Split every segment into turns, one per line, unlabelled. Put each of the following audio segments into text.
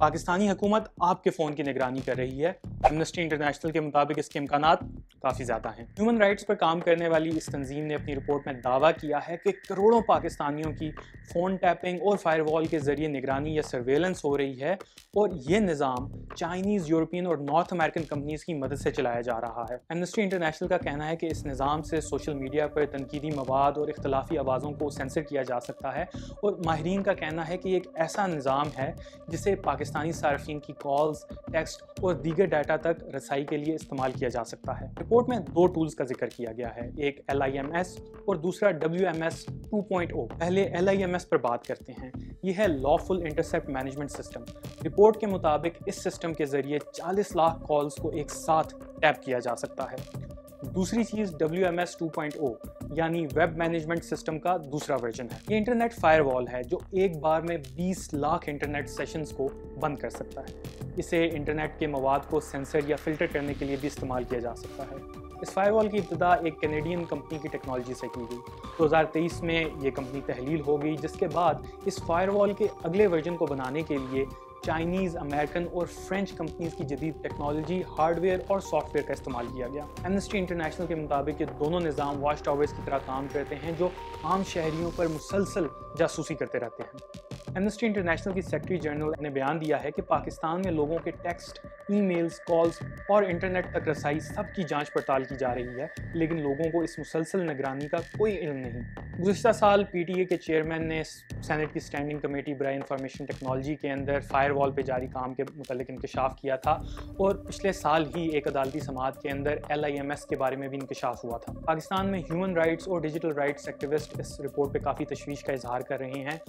पाकिस्तानी हुकूमत आपके फ़ोन की निगरानी कर रही है। एमनेस्टी इंटरनेशनल के मुताबिक इसके इम्कानात काफ़ी ज़्यादा हैं। ह्यूमन राइट्स पर काम करने वाली इस तंजीम ने अपनी रिपोर्ट में दावा किया है कि करोड़ों पाकिस्तानियों की फ़ोन टैपिंग और फायरवॉल के ज़रिए निगरानी या सर्वेलेंस हो रही है और ये निज़ाम चाइनीज़, यूरोपियन और नॉर्थ अमेरिकन कंपनीज़ की मदद से चलाया जा रहा है। एमनेस्टी इंटरनेशनल का कहना है कि इस निज़ाम से सोशल मीडिया पर तनकीदी मवाद और इख्तलाफी आवाज़ों को सेंसर किया जा सकता है और माहिरीन का कहना है कि एक ऐसा निज़ाम है जिसे पाकिस्तानी सार्फिन की कॉल्स, टेक्स्ट और दीगर डाटा तक रसाई के लिए इस्तेमाल किया जा सकता है। रिपोर्ट में दो टूल्स का जिक्र किया गया है, एक LIMS और दूसरा WMS 2.0। पहले LIMS पर बात करते हैं। यह है lawful intercept management system. Report के मुताबिक इस सिस्टम के जरिए 40 लाख कॉल्स को एक साथ टैप किया जा सकता है। दूसरी चीज़ WMS 2.0 यानी वेब मैनेजमेंट सिस्टम का दूसरा वर्जन है। ये इंटरनेट फायरवॉल है जो एक बार में 20 लाख इंटरनेट सेशंस को बंद कर सकता है। इसे इंटरनेट के मवाद को सेंसर या फिल्टर करने के लिए भी इस्तेमाल किया जा सकता है। इस फायरवॉल की इब्तिदा एक कैनेडियन कंपनी की टेक्नोलॉजी से की गई। 2023 में ये कंपनी तहलील हो गई, जिसके बाद इस फायरवॉल के अगले वर्जन को बनाने के लिए चाइनीज़, अमेरिकन और फ्रेंच कंपनीज़ की जदीद टेक्नोलॉजी, हार्डवेयर और सॉफ्टवेयर का इस्तेमाल किया गया। एमनेस्टी इंटरनेशनल के मुताबिक ये दोनों निज़ाम वॉच टावर्स की तरह काम करते हैं जो आम शहरियों पर मुसलसल जासूसी करते रहते हैं। एमनेस्टी इंटरनेशनल की सेक्रेटरी जनरल ने बयान दिया है कि पाकिस्तान में लोगों के टेक्स्ट, ईमेल्स, कॉल्स और इंटरनेट तक रसाई सब की जांच पड़ताल की जा रही है, लेकिन लोगों को इस मुसलसल निगरानी का कोई इल्म नहीं। गुज़िश्ता साल PTA के चेयरमैन ने सेनेट की स्टैंडिंग कमेटी बराए इंफॉर्मेशन टेक्नोलॉजी के अंदर फायरवॉल पे जारी काम के मुतालिक इंकशाफ किया था और पिछले साल ही एक अदालती समाअत के अंदर LIMS के बारे में भी इंकशाफ हुआ था। पाकिस्तान में ह्यूमन राइट्स और डिजिटल राइट्स एक्टिविस्ट इस रिपोर्ट पे काफ़ी तशवीश का इजहार कर रहे हैं।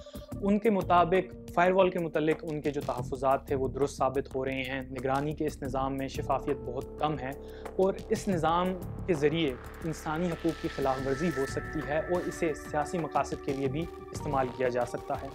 उनके मुताबिक फायरवॉल के मुतालिक उनके जो तहफ़्फ़ुज़ात थे वो दुरुस्त साबित हो रहे हैं। निगरानी के इस निज़ाम में शफाफियत बहुत कम है और इस निज़ाम के ज़रिए इंसानी हकूक़ की खिलाफ वर्जी हो सकती है और इसे सियासी मकासद के लिए भी इस्तेमाल किया जा सकता है।